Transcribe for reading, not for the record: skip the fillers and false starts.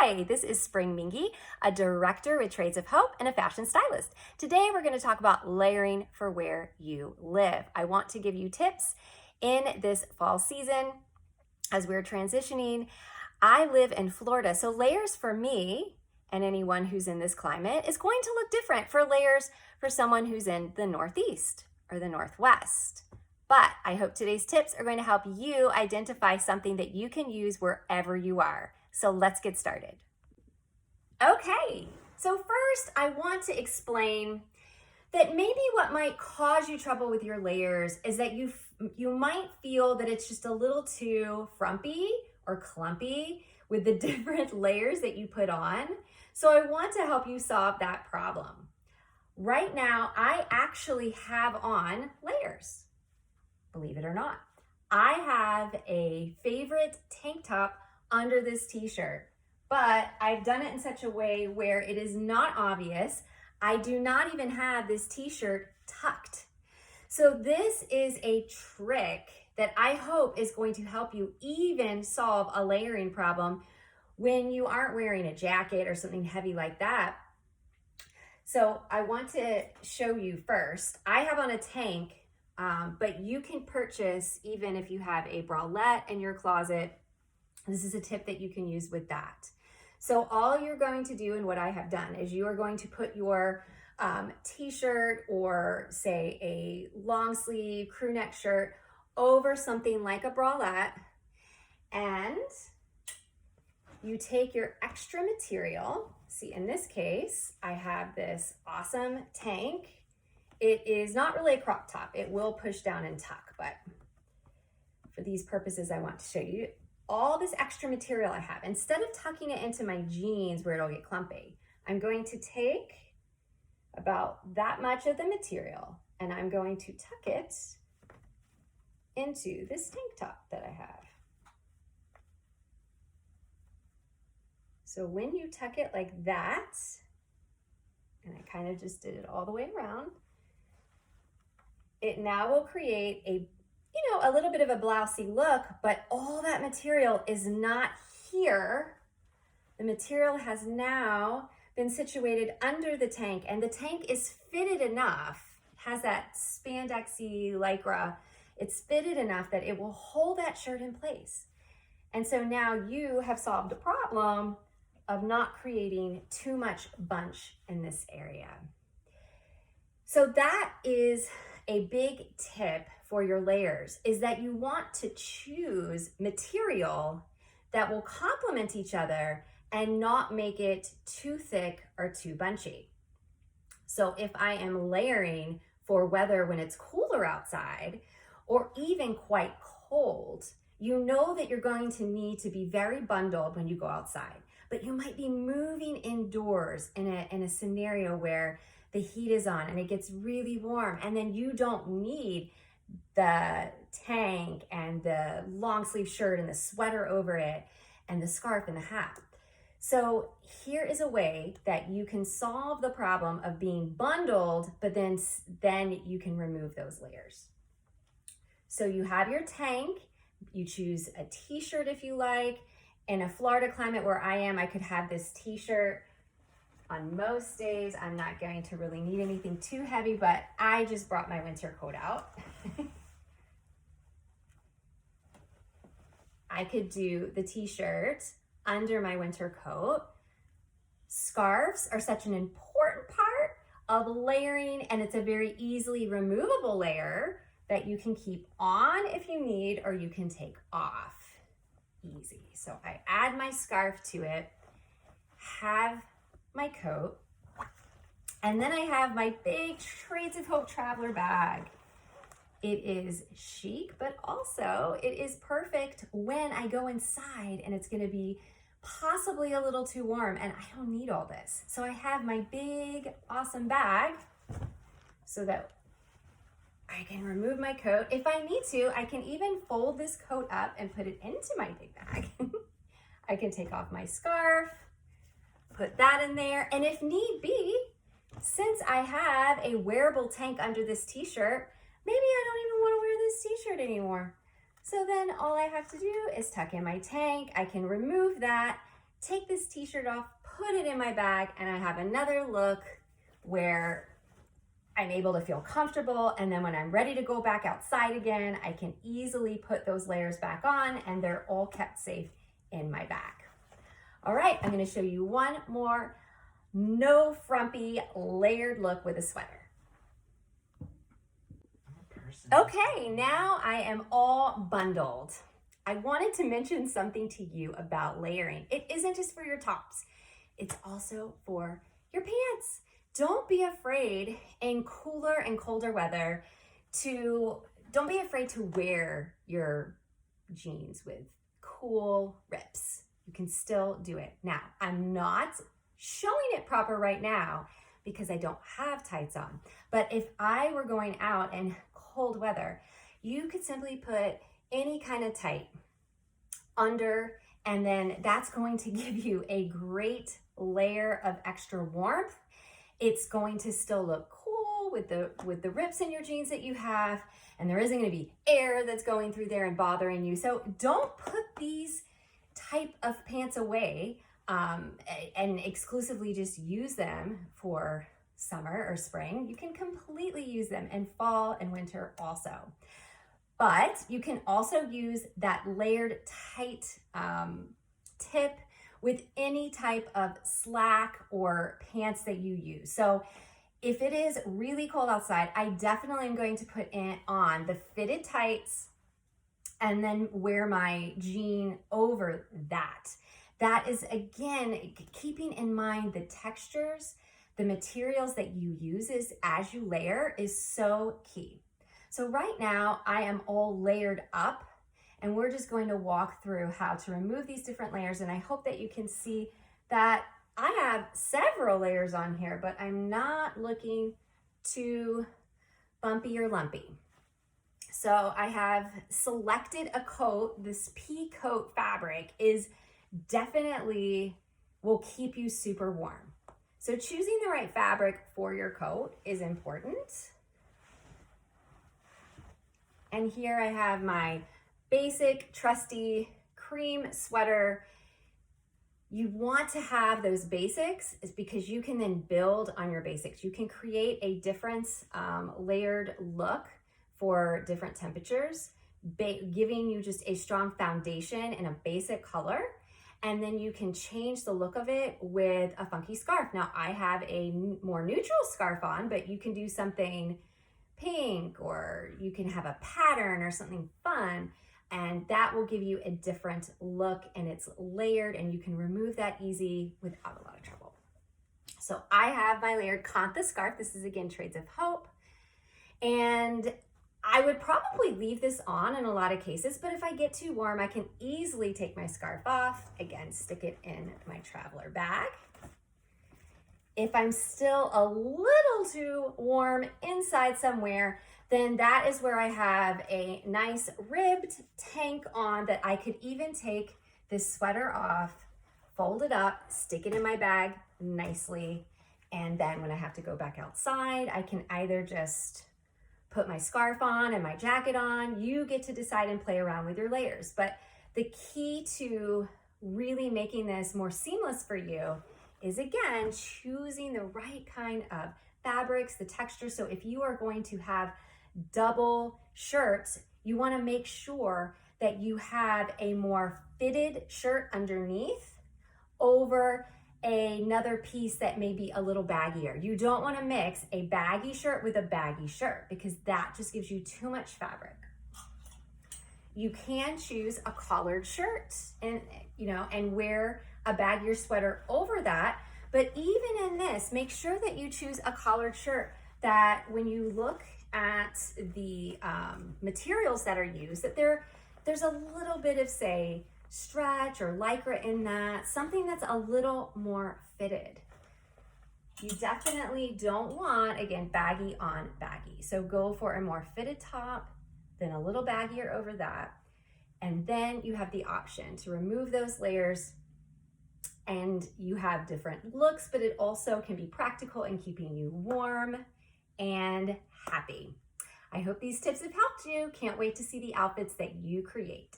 Hi, this is Spring Mingy, a director with Trades of Hope and a fashion stylist. Today we're going to talk about layering for where you live. I want to give you tips in this fall season as we're transitioning. I live in Florida, so layers for me and anyone who's in this climate is going to look different for layers for someone who's in the Northeast or the Northwest. But I hope today's tips are going to help you identify something that you can use wherever you are. So let's get started. Okay, so first I want to explain that maybe what might cause you trouble with your layers is that you might feel that it's just a little too frumpy or clumpy with the different layers that you put on. So I want to help you solve that problem. Right now, I actually have on layers, believe it or not. I have a favorite tank top under this t-shirt, but I've done it in such a way where it is not obvious. I do not even have this t-shirt tucked. So this is a trick that I hope is going to help you even solve a layering problem when you aren't wearing a jacket or something heavy like that. So I want to show you first. I have on a tank, but you can purchase, even if you have a bralette in your closet, this is a tip that you can use with that. So all you're going to do, and what I have done, is you are going to put your t-shirt or say a long sleeve crew neck shirt over something like a bralette, and you take your extra material. See, in this case, I have this awesome tank. It is not really a crop top. It will push down and tuck, but for these purposes, I want to show you all this extra material I have. Instead of tucking it into my jeans where it'll get clumpy, I'm going to take about that much of the material and I'm going to tuck it into this tank top that I have. So when you tuck it like that, and I kind of just did it all the way around, it now will create a little bit of a blousey look, but all that material is not here. The material has now been situated under the tank, and the tank is fitted enough, has that spandexy lycra, it's fitted enough that it will hold that shirt in place. And so now you have solved the problem of not creating too much bunch in this area. So that is a big tip for your layers, is that you want to choose material that will complement each other and not make it too thick or too bunchy. So if I am layering for weather when it's cooler outside or even quite cold, you know that you're going to need to be very bundled when you go outside, but you might be moving indoors in a scenario where the heat is on and it gets really warm, and then you don't need the tank and the long sleeve shirt and the sweater over it and the scarf and the hat. So here is a way that you can solve the problem of being bundled, but then you can remove those layers. So you have your tank, you choose a t-shirt if you like. In a Florida climate where I am, I could have this t-shirt on most days. I'm not going to really need anything too heavy, but I just brought my winter coat out. I could do the t-shirt under my winter coat. Scarves are such an important part of layering, and it's a very easily removable layer that you can keep on if you need, or you can take off easy. So I add my scarf to it, have my coat, and then I have my big Trades of Hope traveler bag. It is chic, but also it is perfect when I go inside and it's gonna be possibly a little too warm and I don't need all this. So I have my big, awesome bag so that I can remove my coat. If I need to, I can even fold this coat up and put it into my big bag. I can take off my scarf, put that in there, and if need be, since I have a wearable tank under this t-shirt, maybe I don't even want to wear this t-shirt anymore. So then all I have to do is tuck in my tank. I can remove that, take this t-shirt off, put it in my bag, and I have another look where I'm able to feel comfortable. And then when I'm ready to go back outside again, I can easily put those layers back on and they're all kept safe in my bag. All right, I'm gonna show you one more no frumpy layered look with a sweater. Okay, now I am all bundled. I wanted to mention something to you about layering. It isn't just for your tops, it's also for your pants. Don't be afraid in cooler and colder weather don't be afraid to wear your jeans with cool rips. You can still do it. Now, I'm not showing it proper right now because I don't have tights on. But if I were going out in cold weather, you could simply put any kind of tight under, and then that's going to give you a great layer of extra warmth. It's going to still look cool with the rips in your jeans that you have, and there isn't going to be air that's going through there and bothering you. So don't put these type of pants away and exclusively just use them for summer or spring. You can completely use them in fall and winter also. But you can also use that layered tight tip with any type of slack or pants that you use. So if it is really cold outside, I definitely am going to put on the fitted tights and then wear my jean over that. That is, again, keeping in mind the textures, the materials that you use as you layer is so key. So right now I am all layered up, and we're just going to walk through how to remove these different layers. And I hope that you can see that I have several layers on here, but I'm not looking too bumpy or lumpy. So I have selected a coat. This pea coat fabric is definitely will keep you super warm. So choosing the right fabric for your coat is important. And here I have my basic, trusty cream sweater. You want to have those basics is because you can then build on your basics. You can create a different layered look for different temperatures, giving you just a strong foundation in a basic color. And then you can change the look of it with a funky scarf. Now I have a more neutral scarf on, but you can do something pink, or you can have a pattern or something fun, and that will give you a different look, and it's layered, and you can remove that easy without a lot of trouble. So I have my layered Kantha scarf. This is, again, Trades of Hope. And I would probably leave this on in a lot of cases, but if I get too warm, I can easily take my scarf off. Again, stick it in my traveler bag. If I'm still a little too warm inside somewhere, then that is where I have a nice ribbed tank on that I could even take this sweater off, fold it up, stick it in my bag nicely, and then when I have to go back outside, I can either just put my scarf on and my jacket on. You get to decide and play around with your layers. But the key to really making this more seamless for you is, again, choosing the right kind of fabrics, the texture. So if you are going to have double shirts, you want to make sure that you have a more fitted shirt underneath over another piece that may be a little baggier. You don't want to mix a baggy shirt with a baggy shirt because that just gives you too much fabric. You can choose a collared shirt and wear a baggier sweater over that. But even in this, make sure that you choose a collared shirt that when you look at the materials that are used, that there's a little bit of, say, stretch or lycra in that, something that's a little more fitted. You definitely don't want, again, baggy on baggy. So go for a more fitted top, then a little baggier over that. And then you have the option to remove those layers, and you have different looks, but it also can be practical in keeping you warm and happy. I hope these tips have helped you. Can't wait to see the outfits that you create.